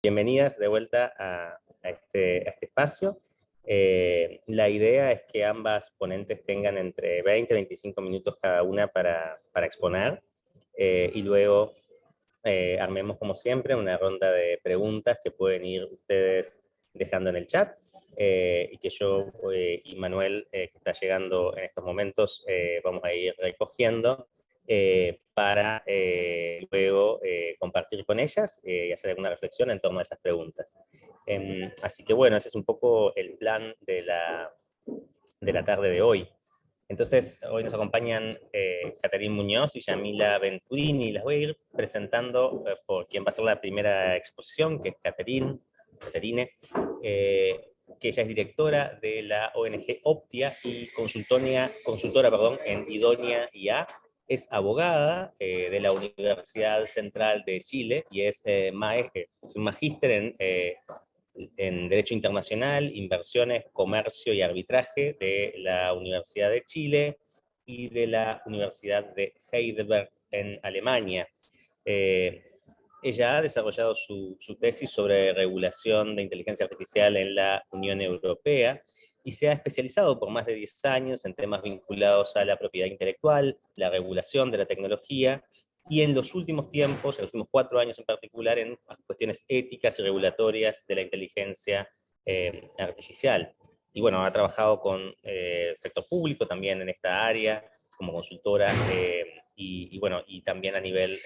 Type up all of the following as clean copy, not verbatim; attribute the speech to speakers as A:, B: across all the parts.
A: bienvenidas de vuelta a este espacio. La idea es que ambas ponentes tengan entre 20 y 25 minutos cada una para exponer, y luego armemos como siempre una ronda de preguntas que pueden ir ustedes dejando en el chat, y que yo y Manuel, que está llegando en estos momentos, vamos a ir recogiendo para luego compartir con ellas y hacer alguna reflexión en torno a esas preguntas. Así que bueno, ese es un poco el plan de la tarde de hoy. Entonces, hoy nos acompañan Caterine Muñoz y Yamila Venturini, y las voy a ir presentando por quien va a ser la primera exposición, que es Caterine, que ella es directora de la ONG Optia y consultora en Idonia IA. Es abogada de la Universidad Central de Chile y es un magíster en Derecho Internacional, Inversiones, Comercio y Arbitraje de la Universidad de Chile y de la Universidad de Heidelberg en Alemania. Ella ha desarrollado su tesis sobre regulación de inteligencia artificial en la Unión Europea y se ha especializado por más de 10 años en temas vinculados a la propiedad intelectual, la regulación de la tecnología, y en los últimos tiempos, en los últimos 4 años en particular, en cuestiones éticas y regulatorias de la inteligencia artificial. Y bueno, ha trabajado con el sector público también en esta área, como consultora, y también a nivel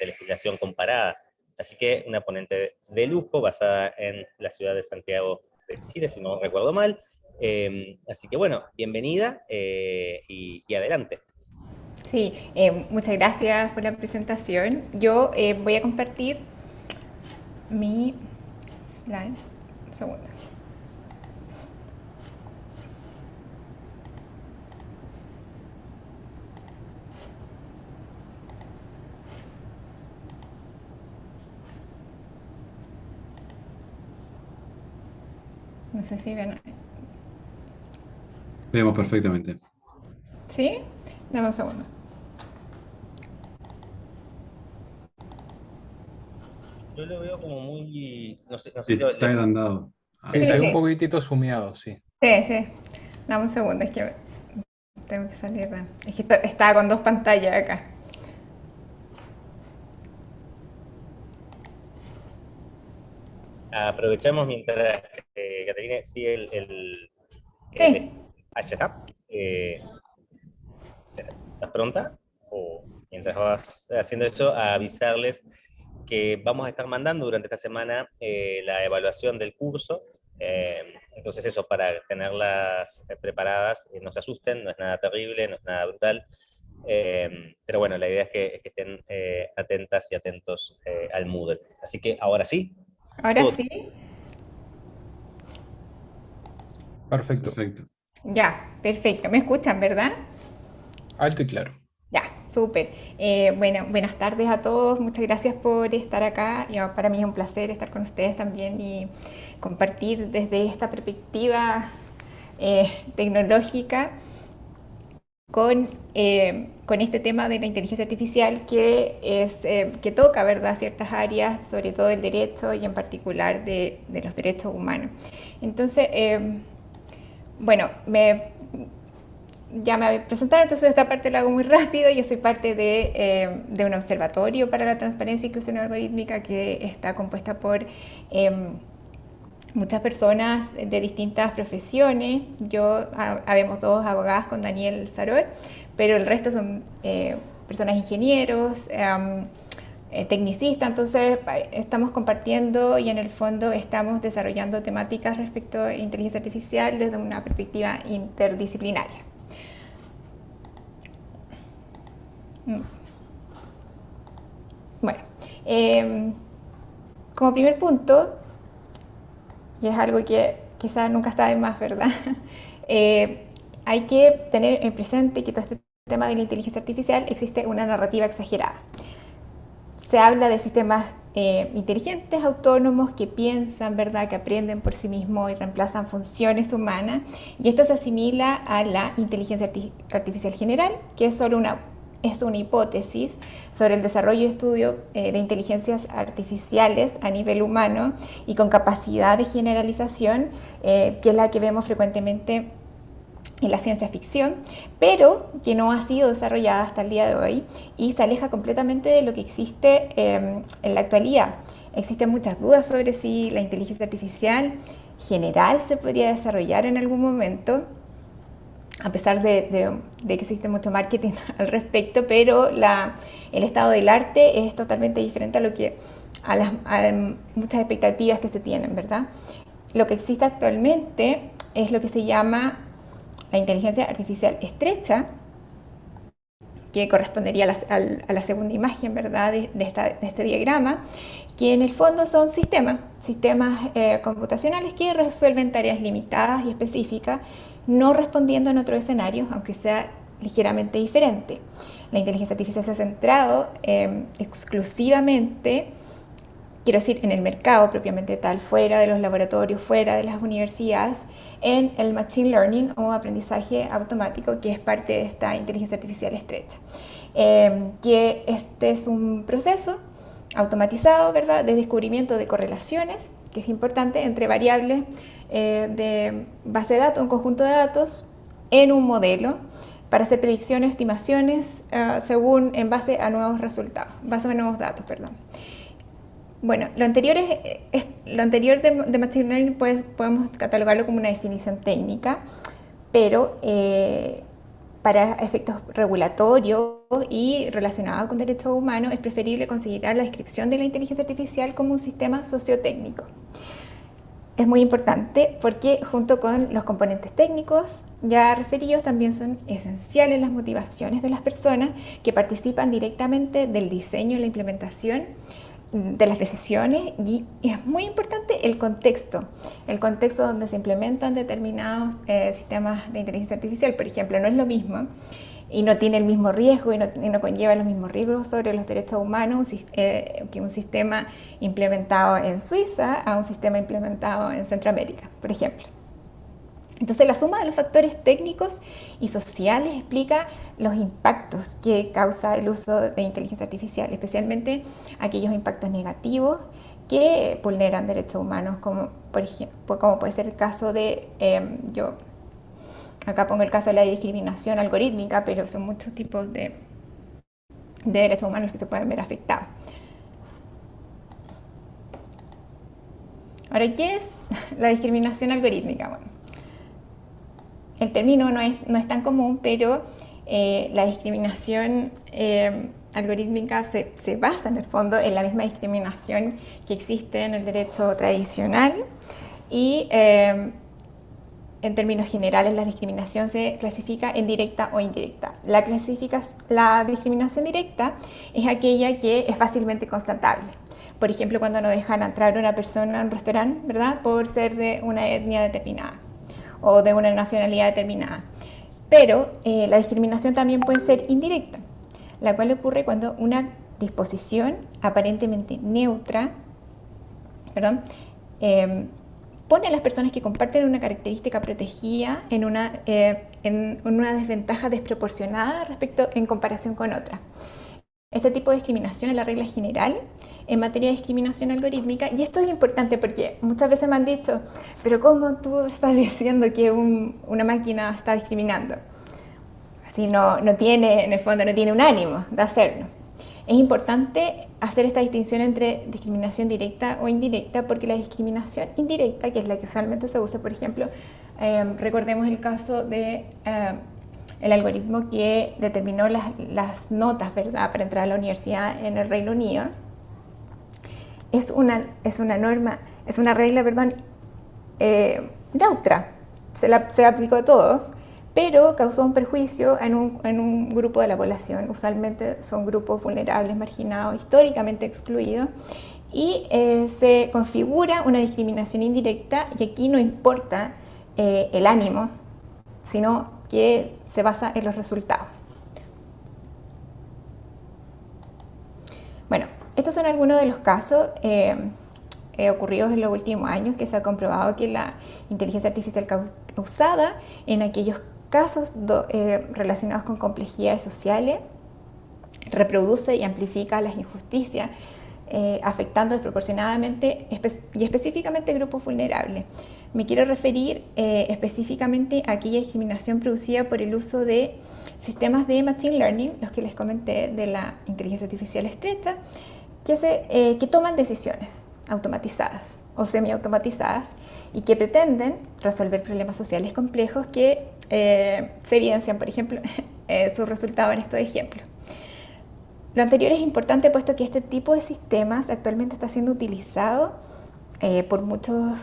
A: de legislación comparada. Así que una ponente de lujo basada en la ciudad de Santiago de Chile, si no recuerdo mal. Así que bueno, bienvenida y adelante.
B: Sí, muchas gracias por la presentación. Yo voy a compartir mi slide. Un segundo. No sé si ven.
C: Vemos perfectamente.
B: ¿Sí? Dame un segundo.
A: Yo lo veo como muy, no sé
C: Sí,
A: si lo,
C: está agrandado.
D: Sí,
B: Sí,
D: se ve un
B: sí.
D: poquitito sumeado, sí.
B: Sí, sí. Dame un segundo, es que tengo que salir. Es que estaba con dos pantallas acá.
A: aprovechamos mientras Caterina sigue
B: Sí,
A: ahí está. ¿Estás pronta? O mientras vas haciendo eso, a avisarles que vamos a estar mandando durante esta semana la evaluación del curso. Entonces eso, para tenerlas preparadas, no se asusten, no es nada terrible, no es nada brutal. Pero bueno, la idea es que estén atentas y atentos al Moodle. Así que ahora sí,
B: ahora
A: todo.
B: sí.
D: Perfecto.
C: Perfecto.
B: Ya, perfecto. ¿Me escuchan, verdad?
D: Alto y claro.
B: Ya, súper. Bueno, buenas tardes a todos. Muchas gracias por estar acá. Para mí es un placer estar con ustedes también y compartir desde esta perspectiva tecnológica con este tema de la inteligencia artificial que toca, ¿verdad?, ciertas áreas, sobre todo el derecho y en particular de los derechos humanos. Entonces, bueno, ya me presentaron, entonces esta parte la hago muy rápido. Yo soy parte de un observatorio para la transparencia e inclusión algorítmica que está compuesta por muchas personas de distintas profesiones. Habemos 2 abogadas con Daniel Saror, pero el resto son personas ingenieros, tecnicistas. Entonces estamos compartiendo y en el fondo estamos desarrollando temáticas respecto a inteligencia artificial desde una perspectiva interdisciplinaria. Bueno, como primer punto, y es algo que quizás nunca está de más, ¿verdad? Hay que tener en presente que todo este tema de la inteligencia artificial existe una narrativa exagerada. Se habla de sistemas inteligentes, autónomos, que piensan, ¿verdad?, que aprenden por sí mismos y reemplazan funciones humanas, y esto se asimila a la inteligencia artificial general, que es solo una es una hipótesis sobre el desarrollo y estudio de inteligencias artificiales a nivel humano y con capacidad de generalización, que es la que vemos frecuentemente en la ciencia ficción, pero que no ha sido desarrollada hasta el día de hoy y se aleja completamente de lo que existe en la actualidad. Existen muchas dudas sobre si la inteligencia artificial general se podría desarrollar en algún momento, a pesar de que existe mucho marketing al respecto, pero el estado del arte es totalmente diferente a muchas expectativas que se tienen, ¿verdad? Lo que existe actualmente es lo que se llama la inteligencia artificial estrecha, que correspondería a la segunda imagen, ¿verdad?, de este diagrama, que en el fondo son sistemas computacionales que resuelven tareas limitadas y específicas, no respondiendo en otros escenarios, aunque sea ligeramente diferente. La inteligencia artificial se ha centrado exclusivamente, quiero decir, en el mercado propiamente tal, fuera de los laboratorios, fuera de las universidades, en el machine learning o aprendizaje automático, que es parte de esta inteligencia artificial estrecha. Que este es un proceso automatizado, ¿verdad?, de descubrimiento de correlaciones, que es importante, entre variables de base de datos, un conjunto de datos, en un modelo, para hacer predicciones, estimaciones, en base a nuevos resultados, base a nuevos datos, perdón. Bueno, lo anterior de Machine Learning podemos catalogarlo como una definición técnica, pero para efectos regulatorios y relacionados con derechos humanos es preferible considerar la descripción de la inteligencia artificial como un sistema sociotécnico. Es muy importante porque junto con los componentes técnicos ya referidos también son esenciales las motivaciones de las personas que participan directamente del diseño y la implementación de las decisiones, y es muy importante el contexto donde se implementan determinados sistemas de inteligencia artificial. Por ejemplo, no es lo mismo y no tiene el mismo riesgo y no conlleva los mismos riesgos sobre los derechos humanos que un sistema implementado en Suiza a un sistema implementado en Centroamérica, por ejemplo. Entonces, la suma de los factores técnicos y sociales explica los impactos que causa el uso de inteligencia artificial, especialmente aquellos impactos negativos que vulneran derechos humanos, como puede ser el caso de, yo acá pongo el caso de la discriminación algorítmica, pero son muchos tipos de derechos humanos que se pueden ver afectados. Ahora, ¿qué es la discriminación algorítmica? Bueno, el término no es tan común, pero la discriminación algorítmica se basa en el fondo en la misma discriminación que existe en el derecho tradicional y en términos generales la discriminación se clasifica en directa o indirecta. La discriminación directa es aquella que es fácilmente constatable. Por ejemplo, cuando no dejan entrar a una persona a un restaurante, ¿verdad?, por ser de una etnia determinada o de una nacionalidad determinada. Pero la discriminación también puede ser indirecta, la cual ocurre cuando una disposición aparentemente neutra, pone a las personas que comparten una característica protegida en una desventaja desproporcionada en comparación con otras. Este tipo de discriminación es la regla general en materia de discriminación algorítmica, y esto es importante porque muchas veces me han dicho, pero ¿cómo tú estás diciendo que una máquina está discriminando? Si no tiene, en el fondo, no tiene un ánimo de hacerlo. Es importante hacer esta distinción entre discriminación directa o indirecta, porque la discriminación indirecta, que es la que usualmente se usa, por ejemplo, recordemos el caso de el algoritmo que determinó las notas, ¿verdad?, para entrar a la universidad en el Reino Unido. Es una regla, neutra, se aplicó a todos, pero causó un perjuicio en un grupo de la población. Usualmente son grupos vulnerables, marginados, históricamente excluidos, y se configura una discriminación indirecta, y aquí no importa el ánimo, sino que se basa en los resultados. Bueno, estos son algunos de los casos ocurridos en los últimos años, que se ha comprobado que la inteligencia artificial usada en aquellos casos relacionados con complejidades sociales reproduce y amplifica las injusticias, afectando desproporcionadamente y específicamente grupos vulnerables. Me quiero referir específicamente a aquella discriminación producida por el uso de sistemas de Machine Learning, los que les comenté de la inteligencia artificial estrecha, que toman decisiones automatizadas o semiautomatizadas y que pretenden resolver problemas sociales complejos que se evidencian, por ejemplo, sus resultados en estos ejemplos. Lo anterior es importante puesto que este tipo de sistemas actualmente está siendo utilizado por muchas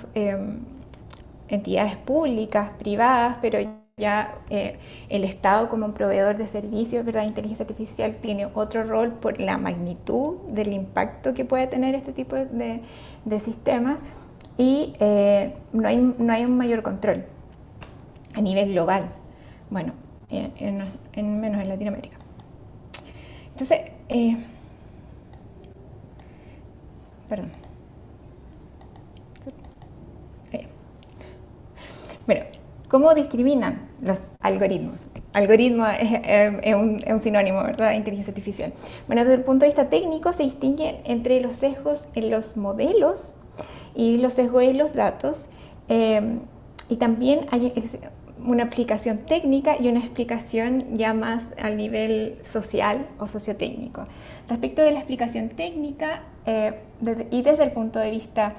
B: entidades públicas, privadas, pero ya el Estado como un proveedor de servicios, ¿verdad?, de inteligencia artificial tiene otro rol por la magnitud del impacto que puede tener este tipo de sistemas y no hay un mayor control a nivel global, bueno, menos en Latinoamérica. Entonces, perdón. Bueno, ¿cómo discriminan los algoritmos? Algoritmo es un sinónimo, ¿verdad?, de inteligencia artificial. Bueno, desde el punto de vista técnico se distingue entre los sesgos en los modelos y los sesgos en los datos. Y también hay una explicación técnica y una explicación ya más al nivel social o sociotécnico. Respecto de la explicación técnica y desde el punto de vista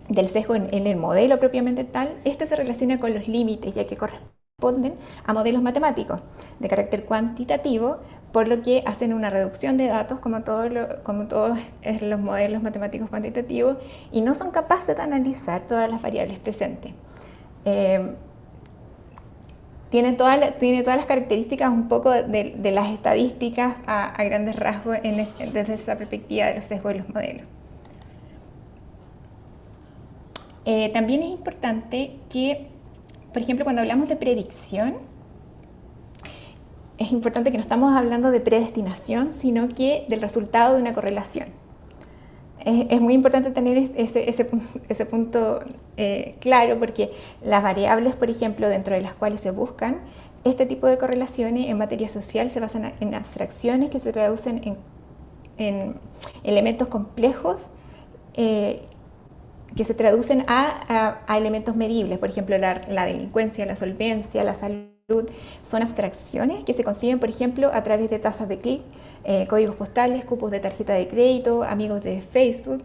B: del sesgo en el modelo propiamente tal, este se relaciona con los límites, ya que corresponden a modelos matemáticos de carácter cuantitativo, por lo que hacen una reducción de datos como todos los modelos matemáticos cuantitativos y no son capaces de analizar todas las variables presentes. Tiene todas las características un poco de las estadísticas a grandes rasgos desde esa perspectiva de los sesgos de los modelos. También es importante que, por ejemplo, cuando hablamos de predicción, es importante que no estamos hablando de predestinación, sino que del resultado de una correlación. Es muy importante tener ese punto claro, porque las variables, por ejemplo, dentro de las cuales se buscan este tipo de correlaciones en materia social se basan en abstracciones que se traducen en elementos complejos que se traducen a elementos medibles. Por ejemplo, la delincuencia, la solvencia, la salud, son abstracciones que se consiguen, por ejemplo, a través de tasas de clic, códigos postales, cupos de tarjeta de crédito, amigos de Facebook.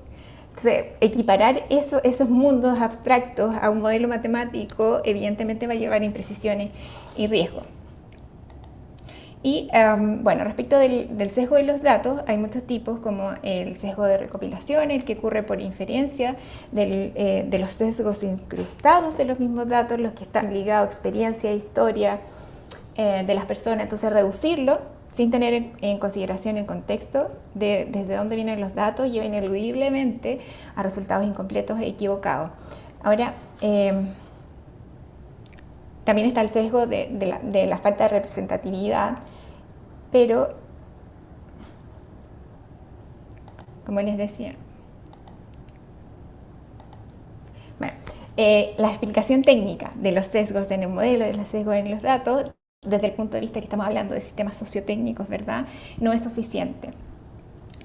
B: Entonces, equiparar esos mundos abstractos a un modelo matemático evidentemente va a llevar a imprecisiones y riesgos. Y bueno, respecto del sesgo de los datos, hay muchos tipos, como el sesgo de recopilación, el que ocurre por inferencia, de los sesgos incrustados en los mismos datos, los que están ligados a experiencia, historia de las personas. Entonces, reducirlo sin tener en consideración el contexto de desde dónde vienen los datos lleva ineludiblemente a resultados incompletos e equivocados. Ahora, también está el sesgo de la falta de representatividad, pero, como les decía, bueno, la explicación técnica de los sesgos en el modelo, de los sesgos en los datos, desde el punto de vista que estamos hablando de sistemas sociotécnicos, ¿verdad?, no es suficiente.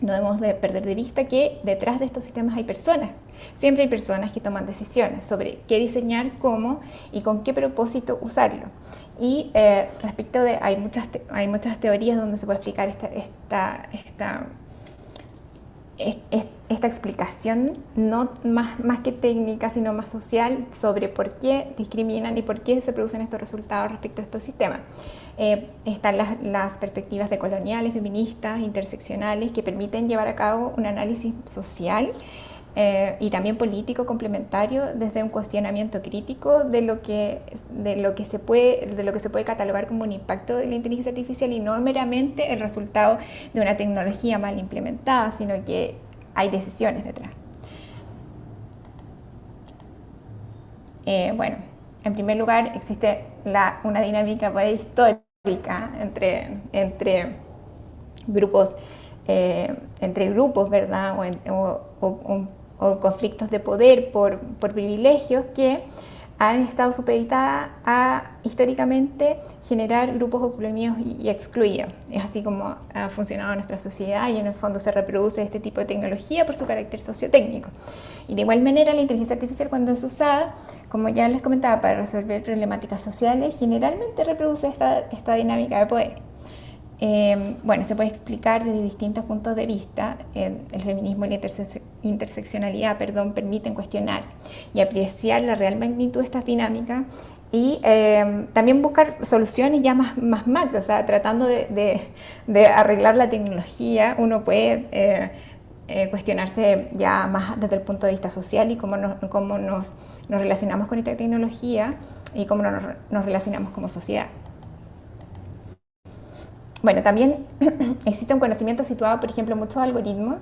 B: No debemos de perder de vista que detrás de estos sistemas hay personas. Siempre hay personas que toman decisiones sobre qué diseñar, cómo y con qué propósito usarlo. Y respecto de, hay muchas teorías donde se puede explicar esta explicación, no más que técnica, sino más social, sobre por qué discriminan y por qué se producen estos resultados respecto a estos sistemas. Están las perspectivas decoloniales, feministas, interseccionales, que permiten llevar a cabo un análisis social y también político complementario desde un cuestionamiento crítico de lo que se puede catalogar como un impacto de la inteligencia artificial y no meramente el resultado de una tecnología mal implementada, sino que hay decisiones detrás. Bueno, en primer lugar existe una dinámica histórica entre grupos, ¿verdad? O conflictos de poder por privilegios que han estado supeditadas a, históricamente, generar grupos oprimidos y excluidos. Es así como ha funcionado nuestra sociedad y en el fondo se reproduce este tipo de tecnología por su carácter sociotécnico. Y de igual manera la inteligencia artificial, cuando es usada, como ya les comentaba, para resolver problemáticas sociales, generalmente reproduce esta dinámica de poder. Bueno, se puede explicar desde distintos puntos de vista. El feminismo y la interseccionalidad, permiten cuestionar y apreciar la real magnitud de estas dinámicas y también buscar soluciones ya más macro, o sea, tratando de arreglar la tecnología. Uno puede cuestionarse ya más desde el punto de vista social y cómo nos relacionamos con esta tecnología y cómo nos relacionamos como sociedad. Bueno, también existe un conocimiento situado, por ejemplo, en muchos algoritmos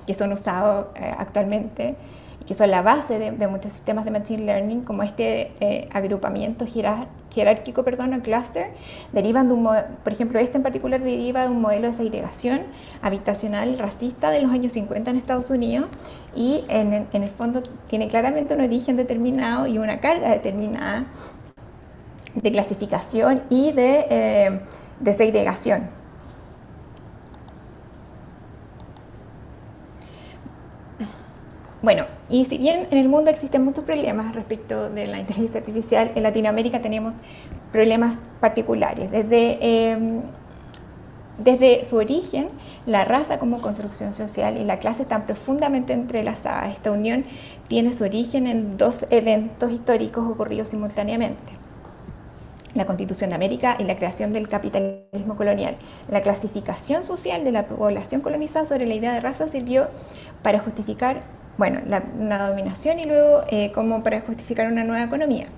B: que son usados actualmente y que son la base de muchos sistemas de Machine Learning, como este agrupamiento jerárquico, o cluster, derivan de por ejemplo, este en particular deriva de un modelo de segregación habitacional racista de los años 50 en Estados Unidos y en el fondo tiene claramente un origen determinado y una carga determinada de clasificación y de segregación. Bueno, y si bien en el mundo existen muchos problemas respecto de la inteligencia artificial, en Latinoamérica tenemos problemas particulares. Desde su origen, la raza como construcción social y la clase están profundamente entrelazadas. Esta unión tiene su origen en dos eventos históricos ocurridos simultáneamente: la Constitución de América y la creación del capitalismo colonial. La clasificación social de la población colonizada sobre la idea de raza sirvió para justificar, una dominación y luego como para justificar una nueva economía.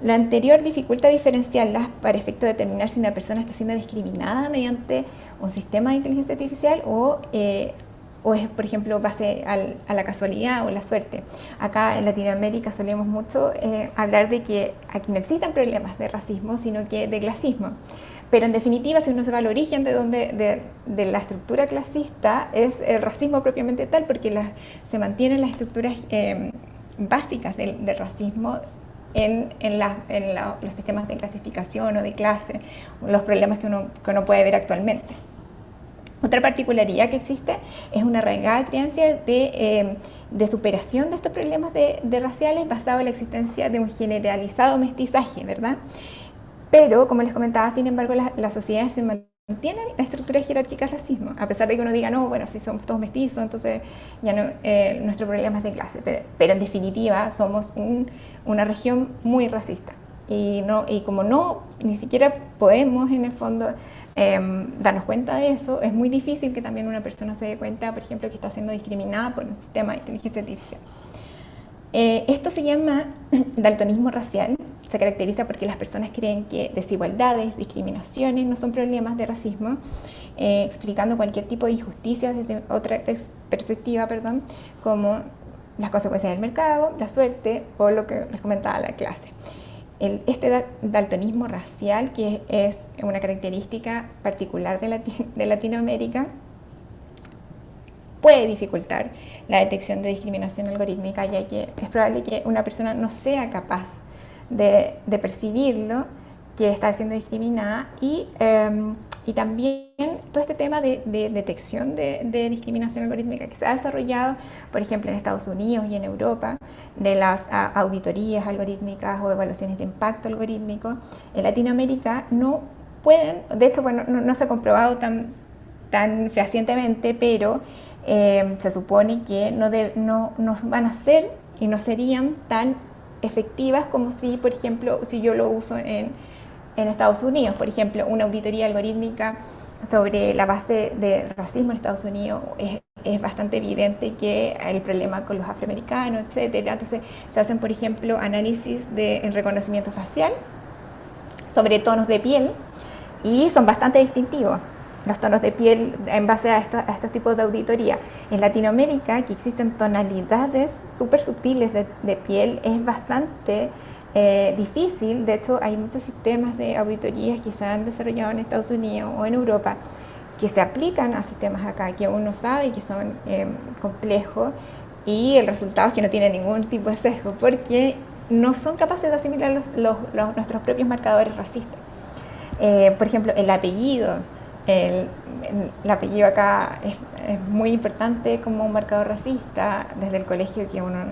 B: La anterior dificulta diferenciarlas para efecto de determinar si una persona está siendo discriminada mediante un sistema de inteligencia artificial o es, por ejemplo, base a la casualidad o la suerte. Acá en Latinoamérica solemos mucho hablar de que aquí no existen problemas de racismo, sino que de clasismo. Pero en definitiva, si uno se va al origen de la estructura clasista, es el racismo propiamente tal, porque se mantienen las estructuras básicas del racismo en los sistemas de clasificación o de clase, los problemas que uno puede ver actualmente. Otra particularidad que existe es una arraigada creencia de superación de estos problemas de raciales basado en la existencia de un generalizado mestizaje, ¿verdad? Pero, como les comentaba, sin embargo, las sociedades se mantienen la estructura jerárquica del racismo, a pesar de que uno diga, no, bueno, si somos todos mestizos, entonces ya no, nuestro problema es de clase. Pero en definitiva, somos una región muy racista. Y como ni siquiera podemos, en el fondo, darnos cuenta de eso, es muy difícil que también una persona se dé cuenta, por ejemplo, que está siendo discriminada por un sistema de inteligencia artificial. Esto se llama daltonismo racial. Se caracteriza porque las personas creen que desigualdades, discriminaciones no son problemas de racismo, explicando cualquier tipo de injusticia desde otra perspectiva, como las consecuencias del mercado, la suerte o lo que les comentaba, la clase. Este daltonismo racial, que es una característica particular de Latinoamérica, puede dificultar la detección de discriminación algorítmica, ya que es probable que una persona no sea capaz de percibirlo, que está siendo discriminada, y también todo este tema de detección de discriminación algorítmica que se ha desarrollado, por ejemplo, en Estados Unidos y en Europa, de las auditorías algorítmicas o evaluaciones de impacto algorítmico. En Latinoamérica no pueden, de hecho, no se ha comprobado tan fehacientemente, pero se supone que no van a ser y no serían tan efectivas como si, por ejemplo, si yo lo uso en Estados Unidos. Por ejemplo, una auditoría algorítmica sobre la base de racismo en Estados Unidos es bastante evidente que hay el problema con los afroamericanos, etcétera. Entonces se hacen, por ejemplo, análisis en reconocimiento facial sobre tonos de piel y son bastante distintivos los tonos de piel en base a estos tipos de auditoría. En Latinoamérica, que existen tonalidades súper sutiles de piel, es bastante difícil. De hecho, hay muchos sistemas de auditorías que se han desarrollado en Estados Unidos o en Europa que se aplican a sistemas acá, que uno sabe que son complejos, y el resultado es que no tiene ningún tipo de sesgo, porque no son capaces de asimilar nuestros propios marcadores racistas. Por ejemplo, el apellido. El apellido acá es muy importante como un marcador racista desde el colegio que uno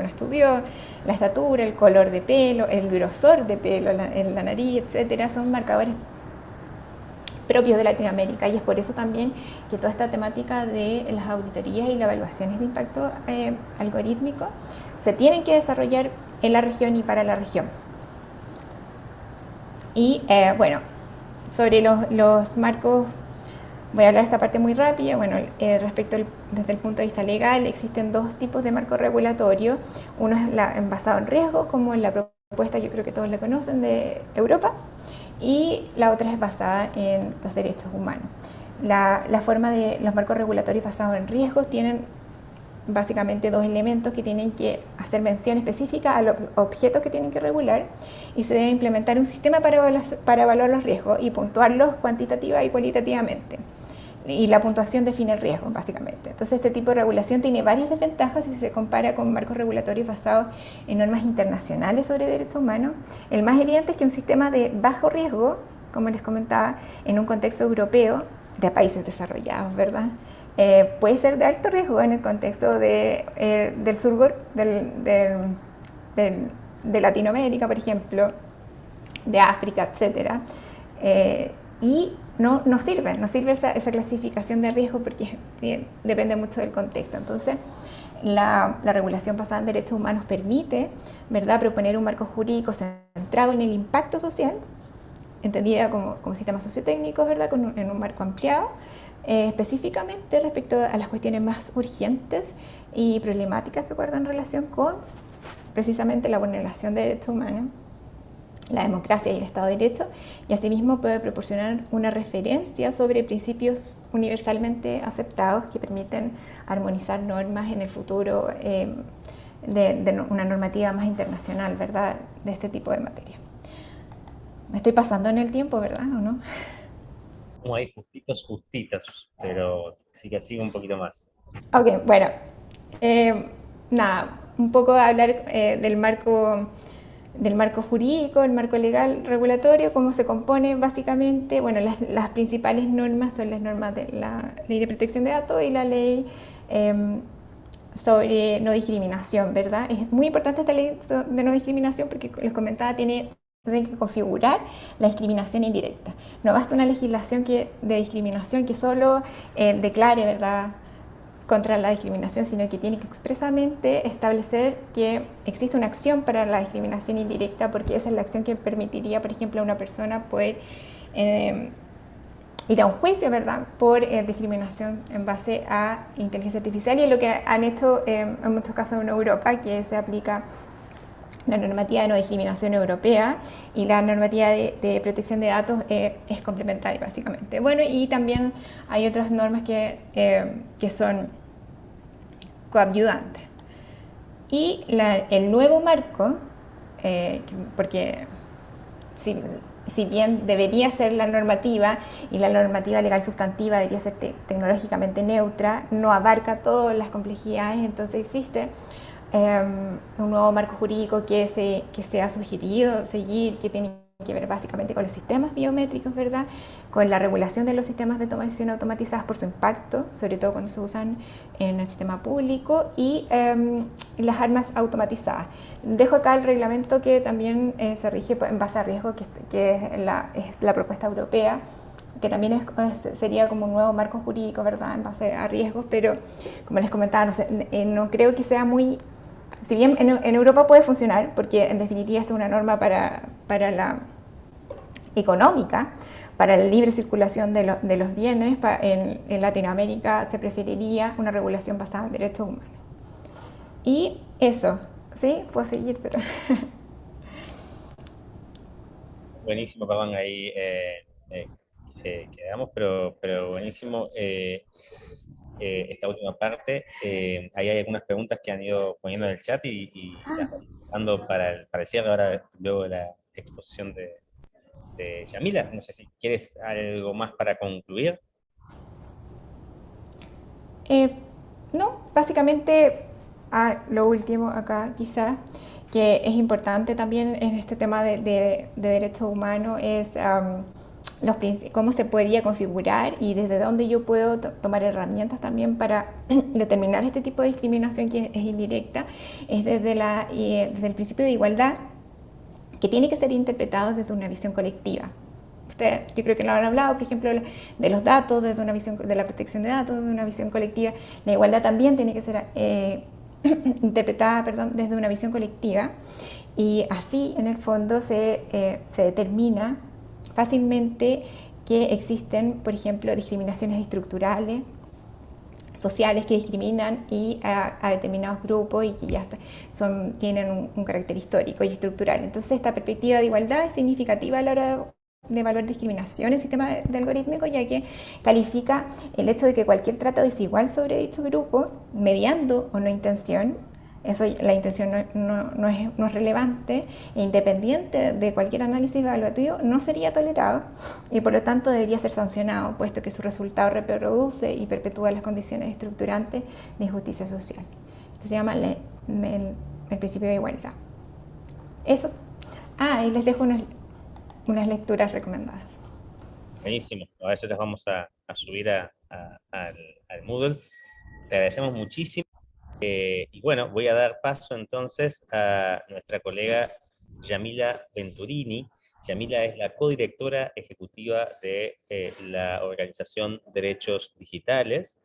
B: estudió, la estatura, el color de pelo, el grosor de pelo en la nariz, etcétera, son marcadores propios de Latinoamérica, y es por eso también que toda esta temática de las auditorías y las evaluaciones de impacto algorítmico se tienen que desarrollar en la región y para la región. Y bueno, sobre los marcos, voy a hablar esta parte muy rápida. Bueno, desde el punto de vista legal, existen dos tipos de marco regulatorio. Uno es basado en riesgo, como en la propuesta, yo creo que todos la conocen, de Europa, y la otra es basada en los derechos humanos. La forma de los marcos regulatorios basados en riesgos tienen básicamente dos elementos que tienen que hacer mención específica a los objetos que tienen que regular, y se debe implementar un sistema para evaluar los riesgos y puntuarlos cuantitativa y cualitativamente. Y la puntuación define el riesgo, básicamente. Entonces, este tipo de regulación tiene varias desventajas si se compara con marcos regulatorios basados en normas internacionales sobre derechos humanos. El más evidente es que un sistema de bajo riesgo, como les comentaba, en un contexto europeo, de países desarrollados, ¿verdad?, puede ser de alto riesgo en el contexto del sur de Latinoamérica, por ejemplo, de África, etc. Y no sirve esa clasificación de riesgo porque depende mucho del contexto. Entonces, la regulación basada en derechos humanos permite, ¿verdad?, proponer un marco jurídico centrado en el impacto social, entendida como sistemas sociotécnicos, ¿verdad?, en un marco ampliado, específicamente respecto a las cuestiones más urgentes y problemáticas que guardan relación con precisamente la vulneración de derechos humanos, la democracia y el Estado de Derecho, y asimismo puede proporcionar una referencia sobre principios universalmente aceptados que permiten armonizar normas en el futuro de una normativa más internacional, ¿verdad?, de este tipo de materia. Me estoy pasando en el tiempo, ¿verdad? ¿O no?
A: Como hay justitos, pero sí que sigue un poquito más.
B: Ok, bueno, nada, un poco hablar del marco jurídico, el marco legal regulatorio, cómo se compone básicamente. Bueno, las principales normas son las normas de la Ley de Protección de Datos y la Ley sobre no discriminación, ¿verdad? Es muy importante esta ley de no discriminación porque, les comentaba, tiene que configurar la discriminación indirecta. No basta una legislación de discriminación que solo declare, ¿verdad?, contra la discriminación, sino que tiene que expresamente establecer que existe una acción para la discriminación indirecta, porque esa es la acción que permitiría, por ejemplo, a una persona poder ir a un juicio, ¿verdad?, por discriminación en base a inteligencia artificial, y es lo que han hecho en muchos casos en Europa, que se aplica la normativa de no discriminación europea, y la normativa de protección de datos es complementaria, básicamente. Bueno, y también hay otras normas que son coadyuvantes. Y el nuevo marco, porque si bien debería ser la normativa, y la normativa legal sustantiva debería ser tecnológicamente neutra, no abarca todas las complejidades. Entonces existe un nuevo marco jurídico que se ha sugerido seguir, que tiene que ver básicamente con los sistemas biométricos, ¿verdad?, con la regulación de los sistemas de toma de decisión automatizadas por su impacto, sobre todo cuando se usan en el sistema público, y las armas automatizadas. Dejo acá el reglamento que también se rige en base a riesgo, que es la propuesta europea, que también sería como un nuevo marco jurídico, ¿verdad?, en base a riesgos, pero como les comentaba, no creo que sea muy... Si bien en Europa puede funcionar, porque en definitiva esta es una norma para la económica, para la libre circulación de los bienes, en Latinoamérica se preferiría una regulación basada en derechos humanos. Y eso, ¿sí? Puedo seguir, pero...
A: Buenísimo, perdón, ahí quedamos, pero buenísimo. Esta última parte, ahí hay algunas preguntas que han ido poniendo en el chat y las vamos dando para el cierre ahora, luego de la exposición de Yamila. No sé si quieres algo más para concluir.
B: No, básicamente, lo último acá quizá, que es importante también en este tema de derechos humanos es cómo se podría configurar y desde dónde yo puedo tomar herramientas también para determinar este tipo de discriminación que es indirecta, es desde el principio de igualdad, que tiene que ser interpretado desde una visión colectiva. Ustedes, yo creo que lo han hablado, por ejemplo, de los datos, desde una visión de la protección de datos, desde una visión colectiva. La igualdad también tiene que ser interpretada, desde una visión colectiva, y así en el fondo se determina fácilmente que existen, por ejemplo, discriminaciones estructurales, sociales que discriminan a determinados grupos y que ya tienen un carácter histórico y estructural. Entonces esta perspectiva de igualdad es significativa a la hora de evaluar discriminación en el sistema de algorítmico, ya que califica el hecho de que cualquier trato desigual sobre dicho grupo, mediando o no intención, eso, la intención no es relevante e independiente de cualquier análisis evaluativo, no sería tolerado y por lo tanto debería ser sancionado, puesto que su resultado reproduce y perpetúa las condiciones estructurantes de injusticia social. Esto se llama el principio de igualdad. Eso. Y les dejo unas lecturas recomendadas.
A: Buenísimo, a eso las vamos a subir al Moodle. Te agradecemos muchísimo. Y bueno, voy a dar paso entonces a nuestra colega Yamila Venturini. Yamila es la codirectora ejecutiva de la organización Derechos Digitales.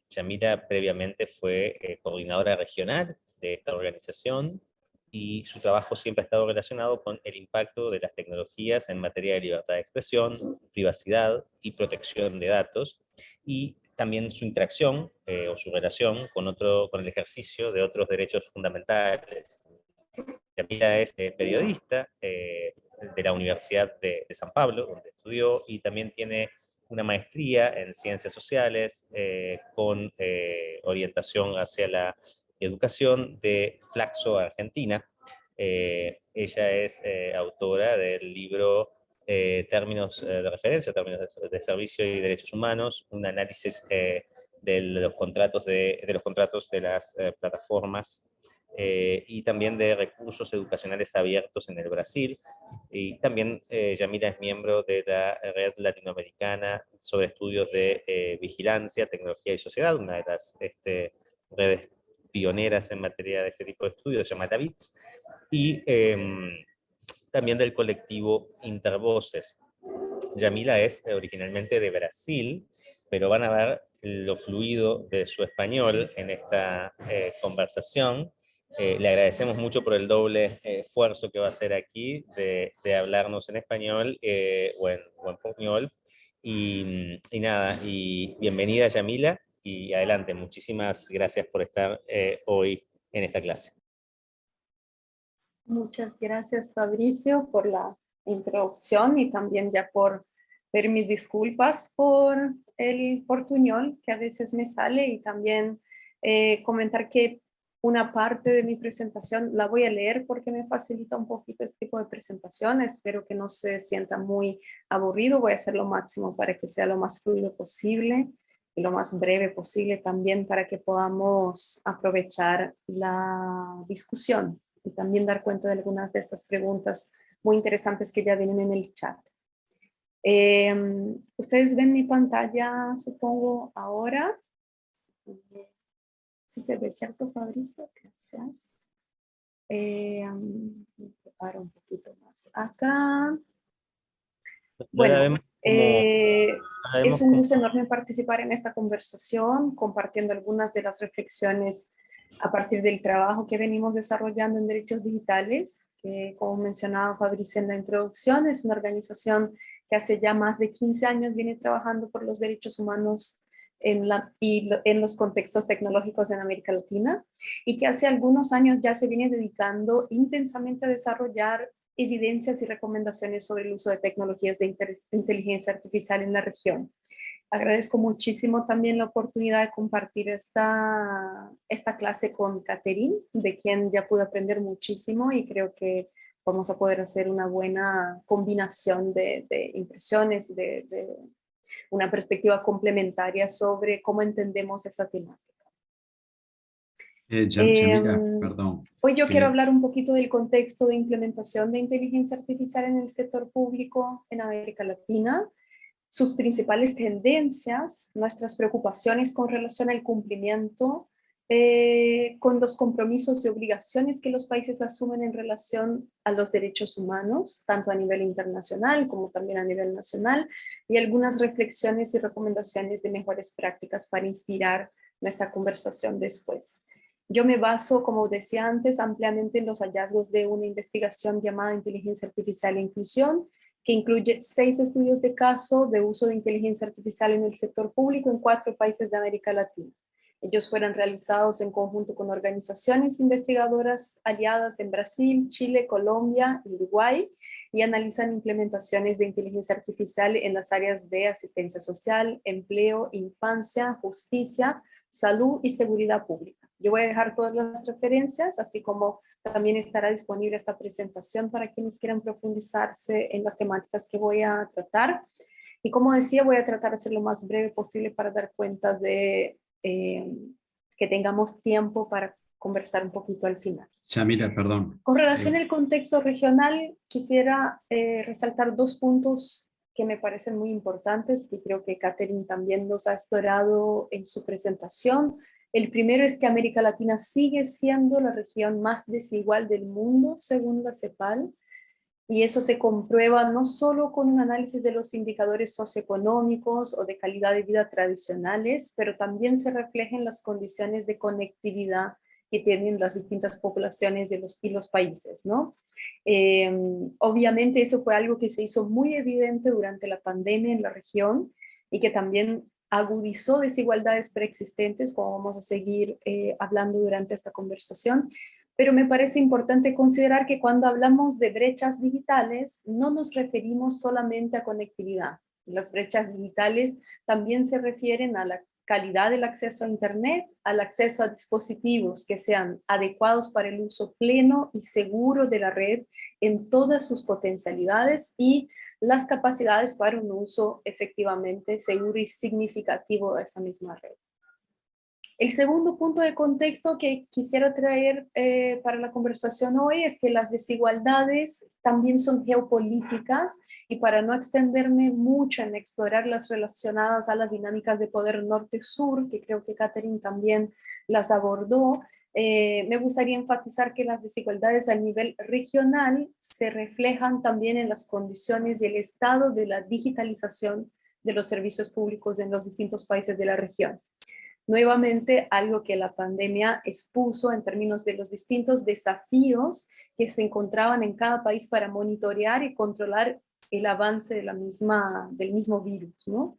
A: Yamila previamente fue coordinadora regional de esta organización y su trabajo siempre ha estado relacionado con el impacto de las tecnologías en materia de libertad de expresión, privacidad y protección de datos, y también su interacción o su relación con el ejercicio de otros derechos fundamentales. Yamila es periodista de la Universidad de San Pablo, donde estudió, y también tiene una maestría en ciencias sociales con orientación hacia la educación de Flaxo Argentina. Ella es autora del libro Términos de Referencia, Términos de Servicio y Derechos Humanos, un análisis de los contratos de las plataformas y también de recursos educacionales abiertos en el Brasil. Y también Yamila es miembro de la Red Latinoamericana sobre Estudios de Vigilancia, Tecnología y Sociedad, una de las redes pioneras en materia de este tipo de estudios, se llama TAVITS, y también del colectivo Intervoces. Yamila es originalmente de Brasil, pero van a ver lo fluido de su español en esta conversación. Le agradecemos mucho por el doble esfuerzo que va a hacer aquí de hablarnos en español o en portuñol. Y nada, y bienvenida Yamila, y adelante, muchísimas gracias por estar hoy en esta clase.
C: Muchas gracias, Fabricio, por la introducción y también ya por pedir mis disculpas por el portuñol que a veces me sale, y también comentar que una parte de mi presentación la voy a leer porque me facilita un poquito este tipo de presentación. Espero que no se sienta muy aburrido. Voy a hacer lo máximo para que sea lo más fluido posible y lo más breve posible también, para que podamos aprovechar la discusión y también dar cuenta de algunas de estas preguntas muy interesantes que ya vienen en el chat. Ustedes ven mi pantalla, supongo, ahora. Si se ve, ¿cierto, Fabricio? Gracias. Preparo un poquito más acá. Bueno, es un gusto enorme participar en esta conversación, compartiendo algunas de las reflexiones a partir del trabajo que venimos desarrollando en derechos digitales, que, como mencionaba Fabricio en la introducción, es una organización que hace ya más de 15 años viene trabajando por los derechos humanos en los contextos tecnológicos en América Latina, y que hace algunos años ya se viene dedicando intensamente a desarrollar evidencias y recomendaciones sobre el uso de tecnologías de inteligencia artificial en la región. Agradezco muchísimo también la oportunidad de compartir esta clase con Catherine, de quien ya pude aprender muchísimo, y creo que vamos a poder hacer una buena combinación de impresiones, de una perspectiva complementaria sobre cómo entendemos esa temática.
E: Yamila, perdón.
C: Hoy yo quiero
E: que-
C: hablar un poquito del contexto de implementación de inteligencia artificial en el sector público en América Latina, sus principales tendencias, nuestras preocupaciones con relación al cumplimiento, con los compromisos y obligaciones que los países asumen en relación a los derechos humanos, tanto a nivel internacional como también a nivel nacional, y algunas reflexiones y recomendaciones de mejores prácticas para inspirar nuestra conversación después. Yo me baso, como decía antes, ampliamente en los hallazgos de una investigación llamada Inteligencia Artificial e Inclusión, que incluye 6 estudios de caso de uso de inteligencia artificial en el sector público en 4 países de América Latina. Ellos fueron realizados en conjunto con organizaciones investigadoras aliadas en Brasil, Chile, Colombia y Uruguay, y analizan implementaciones de inteligencia artificial en las áreas de asistencia social, empleo, infancia, justicia, salud y seguridad pública. Yo voy a dejar todas las referencias, así como también estará disponible esta presentación para quienes quieran profundizarse en las temáticas que voy a tratar. Y como decía, voy a tratar de ser lo más breve posible para dar cuenta de que tengamos tiempo para conversar un poquito al final.
E: Yamila, perdón.
C: Con relación al contexto regional, quisiera resaltar 2 puntos que me parecen muy importantes, y creo que Catherine también los ha explorado en su presentación. El primero es que América Latina sigue siendo la región más desigual del mundo, según la CEPAL, y eso se comprueba no solo con un análisis de los indicadores socioeconómicos o de calidad de vida tradicionales, pero también se refleja en las condiciones de conectividad que tienen las distintas poblaciones de los países, ¿no? Obviamente eso fue algo que se hizo muy evidente durante la pandemia en la región y que también agudizó desigualdades preexistentes, como vamos a seguir hablando durante esta conversación. Pero me parece importante considerar que cuando hablamos de brechas digitales, no nos referimos solamente a conectividad. Las brechas digitales también se refieren a la calidad del acceso a Internet, al acceso a dispositivos que sean adecuados para el uso pleno y seguro de la red en todas sus potencialidades y las capacidades para un uso efectivamente seguro y significativo de esa misma red. El segundo punto de contexto que quisiera traer para la conversación hoy es que las desigualdades también son geopolíticas, y para no extenderme mucho en explorar las relacionadas a las dinámicas de poder norte-sur, que creo que Catherine también las abordó, me gustaría enfatizar que las desigualdades a nivel regional se reflejan también en las condiciones y el estado de la digitalización de los servicios públicos en los distintos países de la región. Nuevamente, algo que la pandemia expuso en términos de los distintos desafíos que se encontraban en cada país para monitorear y controlar el avance de del mismo virus, ¿no?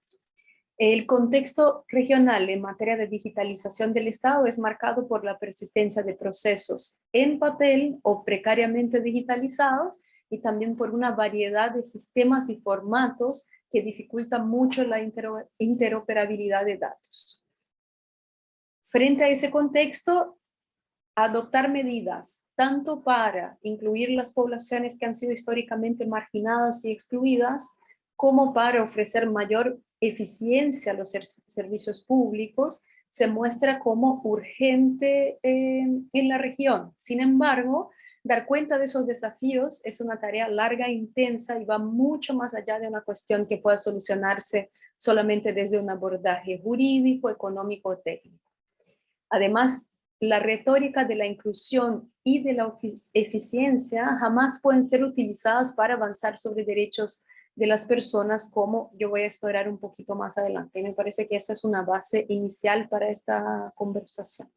C: El contexto regional en materia de digitalización del Estado es marcado por la persistencia de procesos en papel o precariamente digitalizados, y también por una variedad de sistemas y formatos que dificultan mucho la interoperabilidad de datos. Frente a ese contexto, adoptar medidas tanto para incluir las poblaciones que han sido históricamente marginadas y excluidas, como para ofrecer mayor eficiencia a los servicios públicos, se muestra como urgente en la región. Sin embargo, dar cuenta de esos desafíos es una tarea larga e intensa y va mucho más allá de una cuestión que pueda solucionarse solamente desde un abordaje jurídico, económico o técnico. Además, la retórica de la inclusión y de la eficiencia jamás pueden ser utilizadas para avanzar sobre derechos de las personas, como yo voy a explorar un poquito más adelante. Me parece que esa es una base inicial para esta conversación.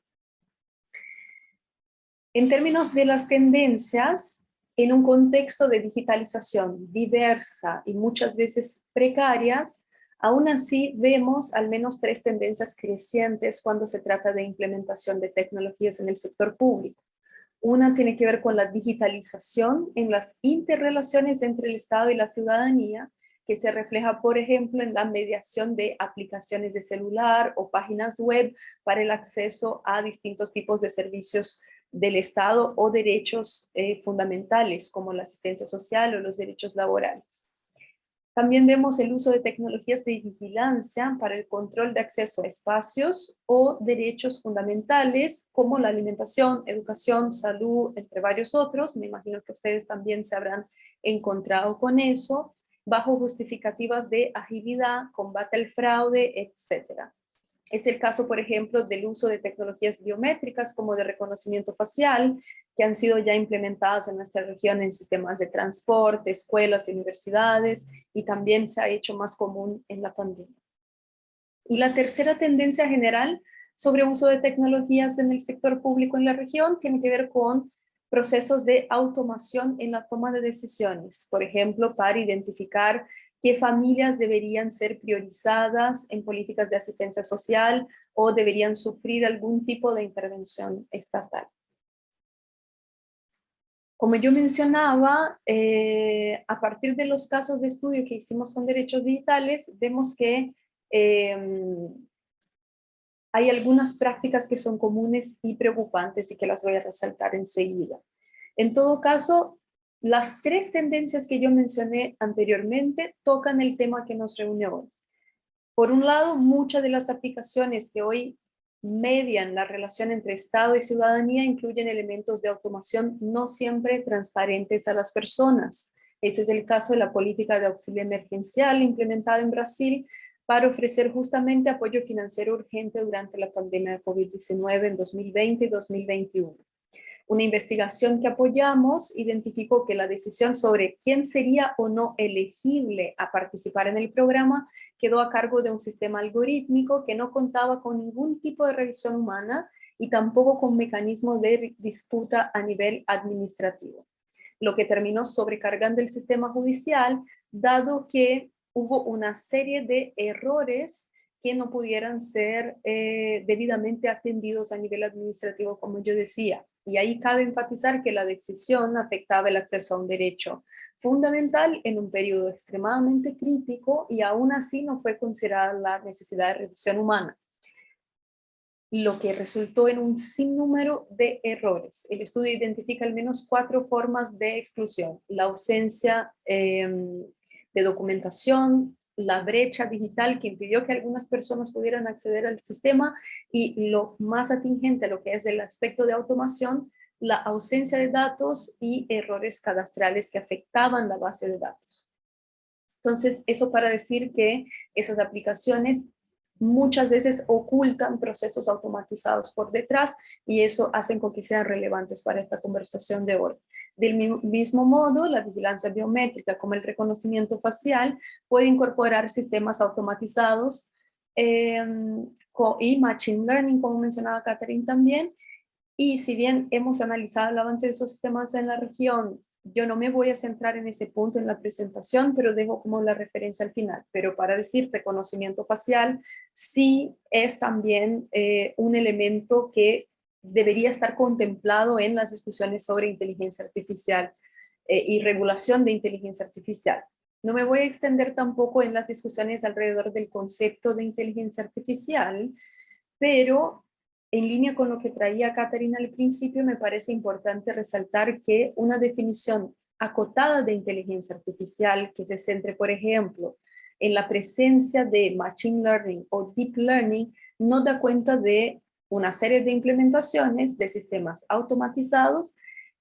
C: En términos de las tendencias, en un contexto de digitalización diversa y muchas veces precarias, aún así vemos al menos 3 tendencias crecientes cuando se trata de implementación de tecnologías en el sector público. Una tiene que ver con la digitalización en las interrelaciones entre el Estado y la ciudadanía, que se refleja, por ejemplo, en la mediación de aplicaciones de celular o páginas web para el acceso a distintos tipos de servicios del Estado o derechos fundamentales, como la asistencia social o los derechos laborales. También vemos el uso de tecnologías de vigilancia para el control de acceso a espacios o derechos fundamentales como la alimentación, educación, salud, entre varios otros. Me imagino que ustedes también se habrán encontrado con eso, bajo justificativas de agilidad, combate al fraude, etc. Es el caso, por ejemplo, del uso de tecnologías biométricas como de reconocimiento facial, que han sido ya implementadas en nuestra región en sistemas de transporte, escuelas y universidades, y también se ha hecho más común en la pandemia. Y la tercera tendencia general sobre uso de tecnologías en el sector público en la región tiene que ver con procesos de automación en la toma de decisiones, por ejemplo, para identificar qué familias deberían ser priorizadas en políticas de asistencia social o deberían sufrir algún tipo de intervención estatal. Como yo mencionaba, a partir de los casos de estudio que hicimos con derechos digitales, vemos que hay algunas prácticas que son comunes y preocupantes y que las voy a resaltar enseguida. En todo caso, las tres tendencias que yo mencioné anteriormente tocan el tema que nos reúne hoy. Por un lado, muchas de las aplicaciones que hoy median la relación entre Estado y ciudadanía incluyen elementos de automación no siempre transparentes a las personas. Ese es el caso de la política de auxilio emergencial implementada en Brasil para ofrecer justamente apoyo financiero urgente durante la pandemia de COVID-19 en 2020 y 2021. Una investigación que apoyamos identificó que la decisión sobre quién sería o no elegible a participar en el programa quedó a cargo de un sistema algorítmico que no contaba con ningún tipo de revisión humana y tampoco con mecanismos de disputa a nivel administrativo, lo que terminó sobrecargando el sistema judicial, dado que hubo una serie de errores que no pudieran ser debidamente atendidos a nivel administrativo, como yo decía. Y ahí cabe enfatizar que la decisión afectaba el acceso a un derecho fundamental en un periodo extremadamente crítico y aún así no fue considerada la necesidad de revisión humana, lo que resultó en un sinnúmero de errores. El estudio identifica al menos 4 formas de exclusión: la ausencia de documentación, la brecha digital que impidió que algunas personas pudieran acceder al sistema y lo más atingente a lo que es el aspecto de automación, la ausencia de datos y errores cadastrales que afectaban la base de datos. Entonces, eso para decir que esas aplicaciones muchas veces ocultan procesos automatizados por detrás y eso hacen con que sean relevantes para esta conversación de hoy. Del mismo modo, la vigilancia biométrica como el reconocimiento facial puede incorporar sistemas automatizados y machine learning, como mencionaba Catherine también. Y si bien hemos analizado el avance de esos sistemas en la región, yo no me voy a centrar en ese punto en la presentación, pero dejo como la referencia al final. Pero para decir reconocimiento facial, sí es también un elemento que debería estar contemplado en las discusiones sobre inteligencia artificial y regulación de inteligencia artificial. No me voy a extender tampoco en las discusiones alrededor del concepto de inteligencia artificial, pero en línea con lo que traía Catherine al principio, me parece importante resaltar que una definición acotada de inteligencia artificial que se centre, por ejemplo, en la presencia de machine learning o deep learning, no da cuenta de una serie de implementaciones de sistemas automatizados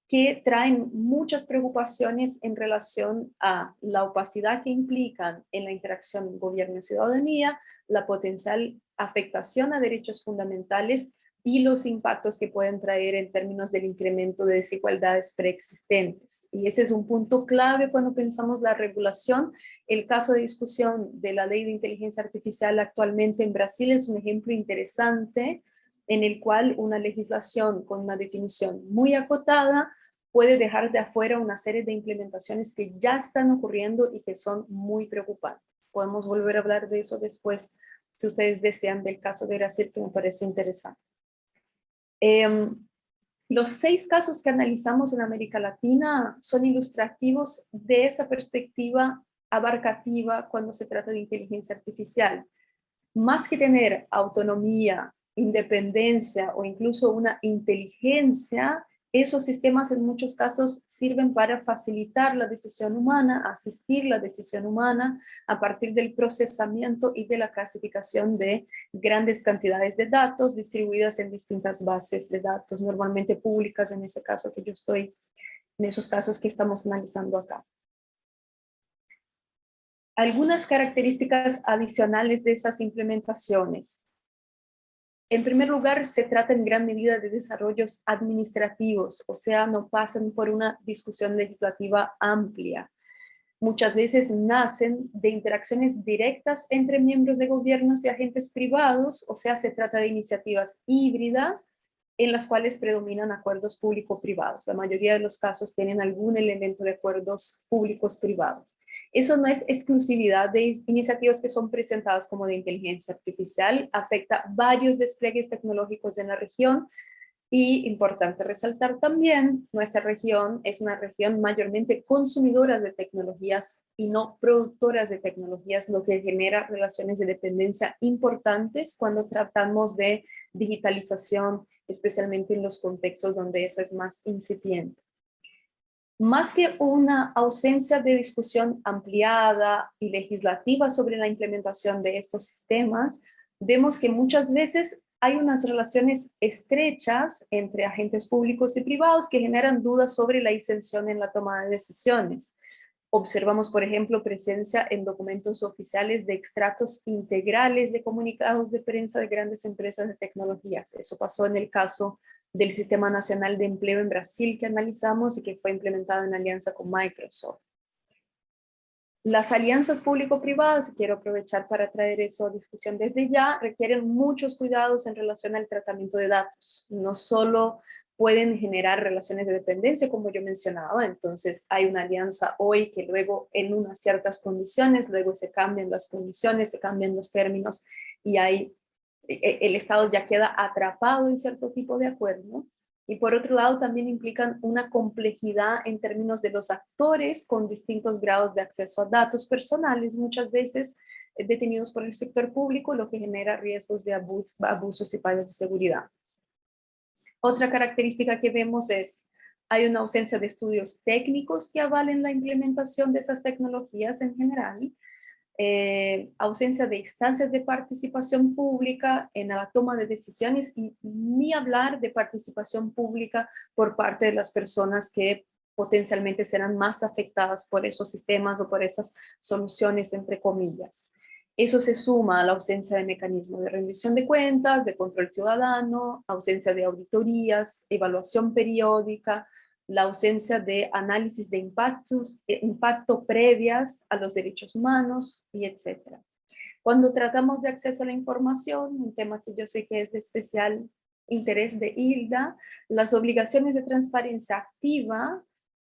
C: que traen muchas preocupaciones en relación a la opacidad que implican en la interacción gobierno-ciudadanía, la potencial afectación a derechos fundamentales y los impactos que pueden traer en términos del incremento de desigualdades preexistentes. Y ese es un punto clave cuando pensamos la regulación. El caso de discusión de la ley de inteligencia artificial actualmente en Brasil es un ejemplo interesante en el cual una legislación con una definición muy acotada puede dejar de afuera una serie de implementaciones que ya están ocurriendo y que son muy preocupantes. Podemos volver a hablar de eso después, si ustedes desean, del caso de Brasil, que me parece interesante. Los 6 casos que analizamos en América Latina son ilustrativos de esa perspectiva abarcativa cuando se trata de inteligencia artificial. Más que tener autonomía, independencia o incluso una inteligencia, Esos sistemas en muchos casos sirven para facilitar la decisión humana, asistir la decisión humana a partir del procesamiento y de la clasificación de grandes cantidades de datos distribuidas en distintas bases de datos, normalmente públicas en ese caso que yo estoy, en esos casos que estamos analizando acá. Algunas características adicionales de esas implementaciones. En primer lugar, se trata en gran medida de desarrollos administrativos, o sea, no pasan por una discusión legislativa amplia. Muchas veces nacen de interacciones directas entre miembros de gobiernos y agentes privados, o sea, se trata de iniciativas híbridas en las cuales predominan acuerdos público-privados. La mayoría de los casos tienen algún elemento de acuerdos públicos-privados. Eso no es exclusividad de iniciativas que son presentadas como de inteligencia artificial, afecta varios despliegues tecnológicos en la región y, importante resaltar también, nuestra región es una región mayormente consumidora de tecnologías y no productoras de tecnologías, lo que genera relaciones de dependencia importantes cuando tratamos de digitalización, especialmente en los contextos donde eso es más incipiente. Más que una ausencia de discusión ampliada y legislativa sobre la implementación de estos sistemas, vemos que muchas veces hay unas relaciones estrechas entre agentes públicos y privados que generan dudas sobre la exención en la toma de decisiones. Observamos, por ejemplo, presencia en documentos oficiales de extractos integrales de comunicados de prensa de grandes empresas de tecnologías. Eso pasó en el caso del Sistema Nacional de Empleo en Brasil que analizamos y que fue implementado en alianza con Microsoft. Las alianzas público-privadas, quiero aprovechar para traer eso a discusión desde ya, requieren muchos cuidados en relación al tratamiento de datos. No solo pueden generar relaciones de dependencia, como yo mencionaba, entonces hay una alianza hoy que luego en unas ciertas condiciones, luego se cambian las condiciones, se cambian los términos y el Estado ya queda atrapado en cierto tipo de acuerdo. Y por otro lado también implican una complejidad en términos de los actores con distintos grados de acceso a datos personales, muchas veces detenidos por el sector público, lo que genera riesgos de abusos y fallas de seguridad. Otra característica que vemos es, hay una ausencia de estudios técnicos que avalen la implementación de esas tecnologías en general, ausencia de instancias de participación pública en la toma de decisiones y ni hablar de participación pública por parte de las personas que potencialmente serán más afectadas por esos sistemas o por esas soluciones, entre comillas. Eso se suma a la ausencia de mecanismos de rendición de cuentas, de control ciudadano, ausencia de auditorías, evaluación periódica, la ausencia de análisis de impacto previas a los derechos humanos, y etc. Cuando tratamos de acceso a la información, un tema que yo sé que es de especial interés de Hilda, las obligaciones de transparencia activa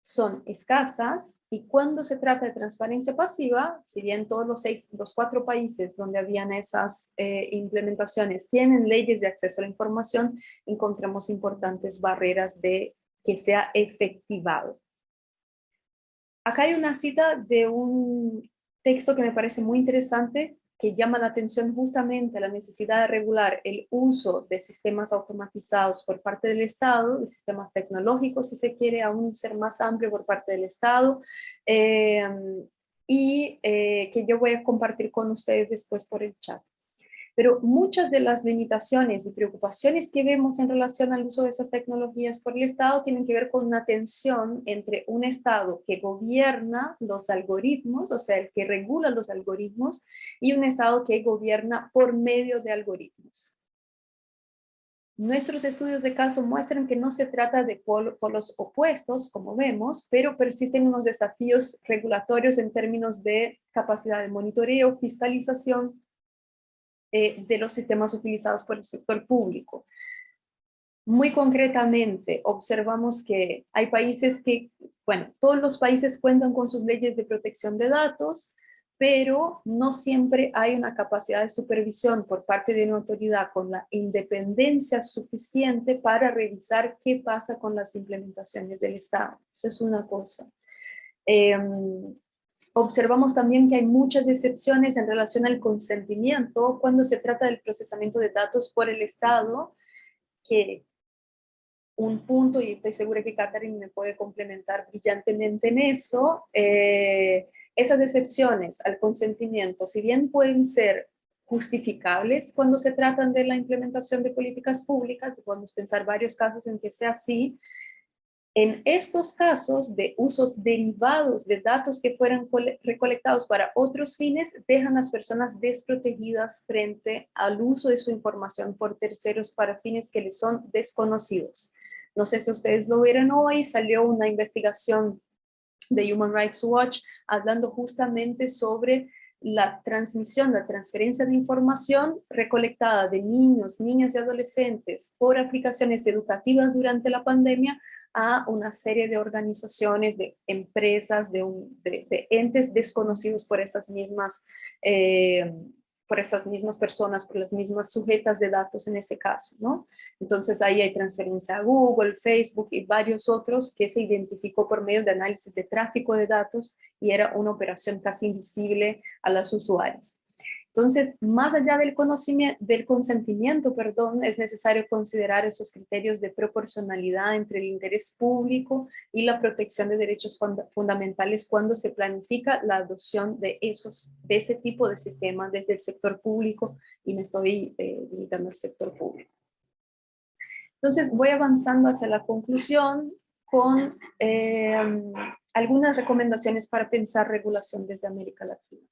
C: son escasas, y cuando se trata de transparencia pasiva, si bien todos los 4 países donde habían esas implementaciones tienen leyes de acceso a la información, encontramos importantes barreras de que sea efectivado. Acá hay una cita de un texto que me parece muy interesante, que llama la atención justamente a la necesidad de regular el uso de sistemas automatizados por parte del Estado, de sistemas tecnológicos, si se quiere aún ser más amplio por parte del Estado, que yo voy a compartir con ustedes después por el chat. Pero muchas de las limitaciones y preocupaciones que vemos en relación al uso de esas tecnologías por el Estado tienen que ver con una tensión entre un Estado que gobierna los algoritmos, o sea, el que regula los algoritmos, y un Estado que gobierna por medio de algoritmos. Nuestros estudios de caso muestran que no se trata de polos opuestos, como vemos, pero persisten unos desafíos regulatorios en términos de capacidad de monitoreo, fiscalización, de los sistemas utilizados por el sector público. Muy concretamente, observamos que hay países que, bueno, todos los países cuentan con sus leyes de protección de datos, pero no siempre hay una capacidad de supervisión por parte de una autoridad con la independencia suficiente para revisar qué pasa con las implementaciones del Estado. Eso es una cosa. Observamos también que hay muchas excepciones en relación al consentimiento cuando se trata del procesamiento de datos por el Estado, que un punto, y estoy segura que Catherine me puede complementar brillantemente en eso, esas excepciones al consentimiento, si bien pueden ser justificables cuando se tratan de la implementación de políticas públicas, podemos pensar varios casos en que sea así, en estos casos de usos derivados de datos que fueran recolectados para otros fines, dejan a las personas desprotegidas frente al uso de su información por terceros para fines que les son desconocidos. No sé si ustedes lo vieron hoy, salió una investigación de Human Rights Watch hablando justamente sobre la transmisión, la transferencia de información recolectada de niños, niñas y adolescentes por aplicaciones educativas durante la pandemia a una serie de organizaciones, de empresas, de entes desconocidos por esas mismas personas, por las mismas sujetas de datos en ese caso, ¿no? Entonces ahí hay transferencia a Google, Facebook y varios otros que se identificó por medio de análisis de tráfico de datos y era una operación casi invisible a los usuarios. Entonces, más allá del consentimiento, es necesario considerar esos criterios de proporcionalidad entre el interés público y la protección de derechos fundamentales cuando se planifica la adopción de ese tipo de sistemas desde el sector público, y me estoy limitando al sector público. Entonces, voy avanzando hacia la conclusión con algunas recomendaciones para pensar regulación desde América Latina.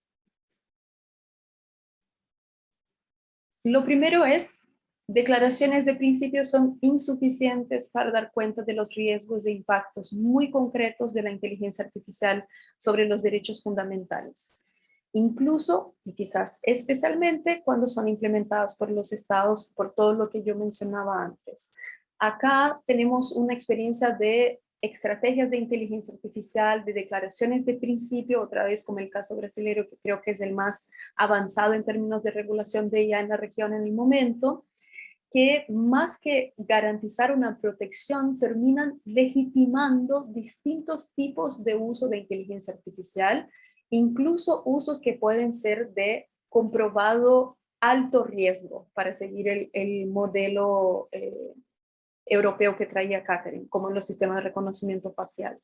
C: Lo primero es, declaraciones de principios son insuficientes para dar cuenta de los riesgos e impactos muy concretos de la inteligencia artificial sobre los derechos fundamentales, incluso y quizás especialmente cuando son implementadas por los estados, por todo lo que yo mencionaba antes. Acá tenemos una experiencia de estrategias de inteligencia artificial, de declaraciones de principio, otra vez como el caso brasileño, que creo que es el más avanzado en términos de regulación de IA en la región en el momento, que más que garantizar una protección, terminan legitimando distintos tipos de uso de inteligencia artificial, incluso usos que pueden ser de comprobado alto riesgo, para seguir el modelo europeo que traía Catherine, como en los sistemas de reconocimiento facial.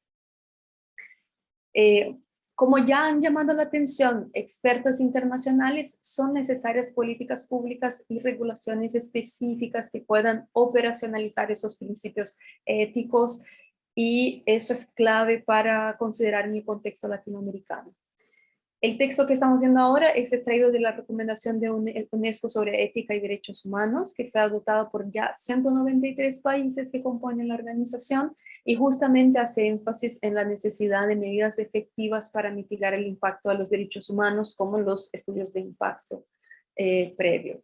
C: Como ya han llamado la atención expertas internacionales, son necesarias políticas públicas y regulaciones específicas que puedan operacionalizar esos principios éticos, y eso es clave para considerar en el contexto latinoamericano. El texto que estamos viendo ahora es extraído de la recomendación de UNESCO sobre ética y derechos humanos, que fue adoptada por ya 193 países que componen la organización, y justamente hace énfasis en la necesidad de medidas efectivas para mitigar el impacto a los derechos humanos, como los estudios de impacto previo.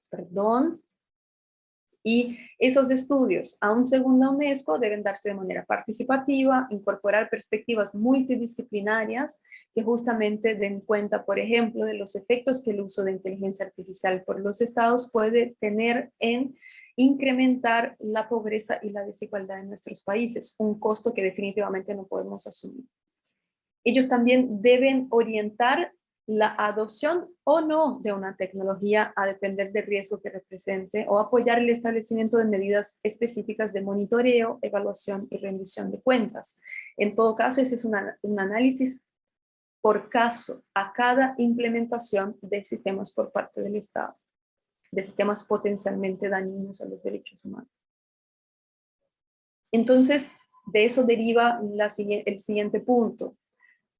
C: Y esos estudios, aún según la UNESCO, deben darse de manera participativa, incorporar perspectivas multidisciplinarias que justamente den cuenta, por ejemplo, de los efectos que el uso de inteligencia artificial por los estados puede tener en incrementar la pobreza y la desigualdad en nuestros países, un costo que definitivamente no podemos asumir. Ellos también deben orientar la adopción o no de una tecnología a depender del riesgo que represente, o apoyar el establecimiento de medidas específicas de monitoreo, evaluación y rendición de cuentas. En todo caso, ese es un análisis por caso a cada implementación de sistemas por parte del Estado, de sistemas potencialmente dañinos a los derechos humanos. Entonces, de eso deriva el siguiente punto.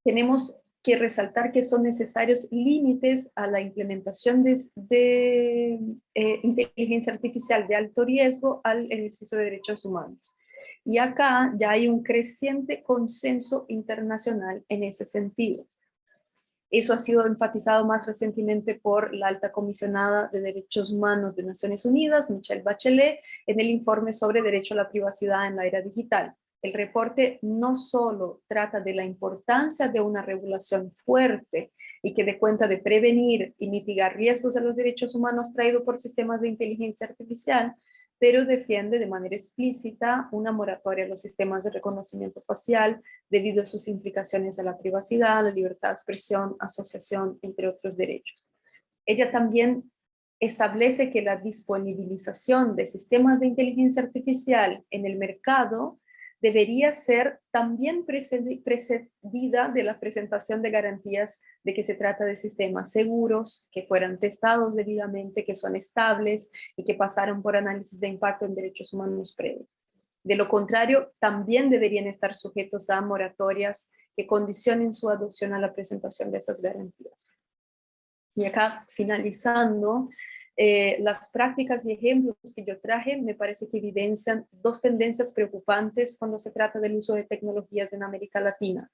C: Tenemos que resaltar que son necesarios límites a la implementación de inteligencia artificial de alto riesgo al ejercicio de derechos humanos. Y acá ya hay un creciente consenso internacional en ese sentido. Eso ha sido enfatizado más recientemente por la alta comisionada de Derechos Humanos de Naciones Unidas, Michelle Bachelet, en el informe sobre derecho a la privacidad en la era digital. El reporte no solo trata de la importancia de una regulación fuerte y que dé cuenta de prevenir y mitigar riesgos a los derechos humanos traídos por sistemas de inteligencia artificial, pero defiende de manera explícita una moratoria a los sistemas de reconocimiento facial debido a sus implicaciones a la privacidad, la libertad de expresión, asociación, entre otros derechos. Ella también establece que la disponibilización de sistemas de inteligencia artificial en el mercado debería ser también precedida de la presentación de garantías de que se trata de sistemas seguros, que fueran testados debidamente, que son estables y que pasaron por análisis de impacto en derechos humanos previos. De lo contrario, también deberían estar sujetos a moratorias que condicionen su adopción a la presentación de esas garantías. Y acá, finalizando, las prácticas y ejemplos que yo traje me parece que evidencian dos tendencias preocupantes cuando se trata del uso de tecnologías en América Latina.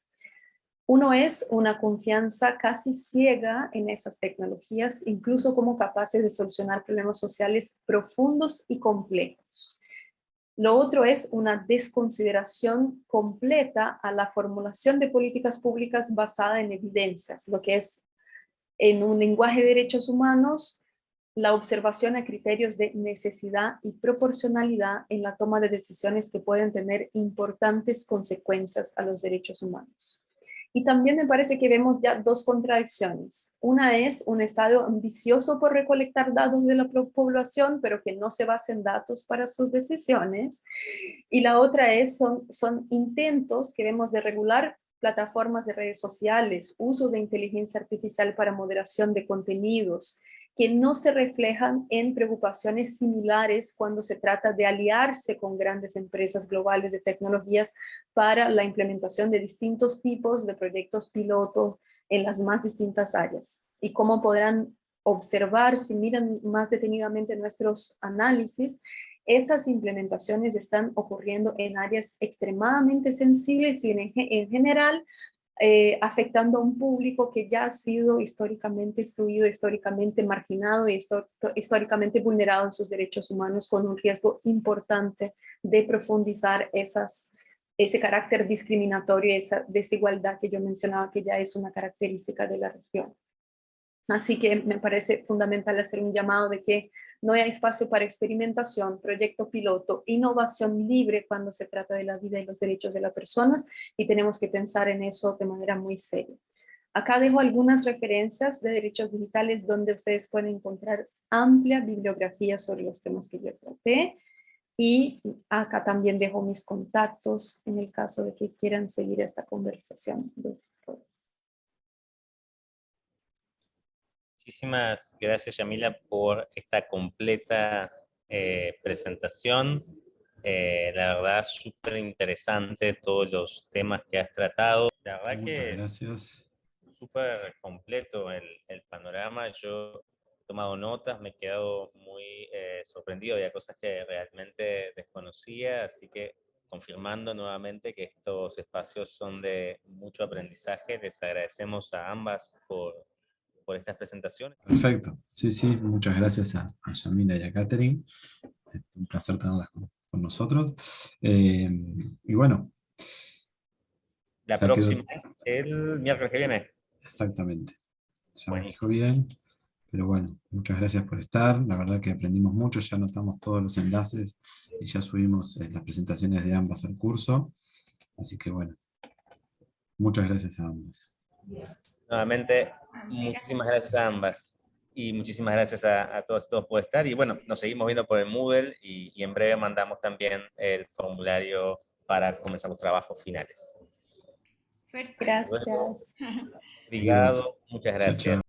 C: Uno es una confianza casi ciega en esas tecnologías, incluso como capaces de solucionar problemas sociales profundos y complejos. Lo otro es una desconsideración completa a la formulación de políticas públicas basada en evidencias, lo que es, en un lenguaje de derechos humanos, la observación a criterios de necesidad y proporcionalidad en la toma de decisiones que pueden tener importantes consecuencias a los derechos humanos. Y también me parece que vemos ya dos contradicciones. Una es un Estado ambicioso por recolectar datos de la población, pero que no se basa en datos para sus decisiones. Y la otra es, son intentos que vemos de regular plataformas de redes sociales, uso de inteligencia artificial para moderación de contenidos, que no se reflejan en preocupaciones similares cuando se trata de aliarse con grandes empresas globales de tecnologías para la implementación de distintos tipos de proyectos piloto en las más distintas áreas. Y como podrán observar, si miran más detenidamente nuestros análisis, estas implementaciones están ocurriendo en áreas extremadamente sensibles y en general afectando a un público que ya ha sido históricamente excluido, históricamente marginado y históricamente vulnerado en sus derechos humanos, con un riesgo importante de profundizar ese carácter discriminatorio y esa desigualdad que yo mencionaba que ya es una característica de la región. Así que me parece fundamental hacer un llamado de que no hay espacio para experimentación, proyecto piloto, innovación libre cuando se trata de la vida y los derechos de las personas, y tenemos que pensar en eso de manera muy seria. Acá dejo algunas referencias de derechos digitales donde ustedes pueden encontrar amplia bibliografía sobre los temas que yo traté, y acá también dejo mis contactos en el caso de que quieran seguir esta conversación después.
A: Muchísimas gracias, Yamila, por esta completa presentación. La verdad, súper interesante todos los temas que has tratado. La verdad
E: Muchas gracias.
A: Súper completo el panorama. Yo he tomado notas, me he quedado muy sorprendido. Había cosas que realmente desconocía, así que confirmando nuevamente que estos espacios son de mucho aprendizaje. Les agradecemos a ambas por estas presentaciones.
E: Perfecto. Sí, sí, muchas gracias a Yamila y a Catherine. Un placer tenerlas con nosotros. Y bueno.
A: La próxima es el miércoles que viene.
E: Exactamente. Ya me dijo
A: Buenísimo.
E: bien. Pero bueno, muchas gracias por estar. La verdad que aprendimos mucho. Ya anotamos todos los enlaces y ya subimos las presentaciones de ambas al curso. Así que bueno, muchas gracias a ambas.
A: Nuevamente, muchísimas gracias a ambas. Y muchísimas gracias a todos por estar. Y bueno, nos seguimos viendo por el Moodle y en breve mandamos también el formulario para comenzar los trabajos finales.
C: Gracias.
A: Obrigado, muchas gracias.
E: Chao, chao.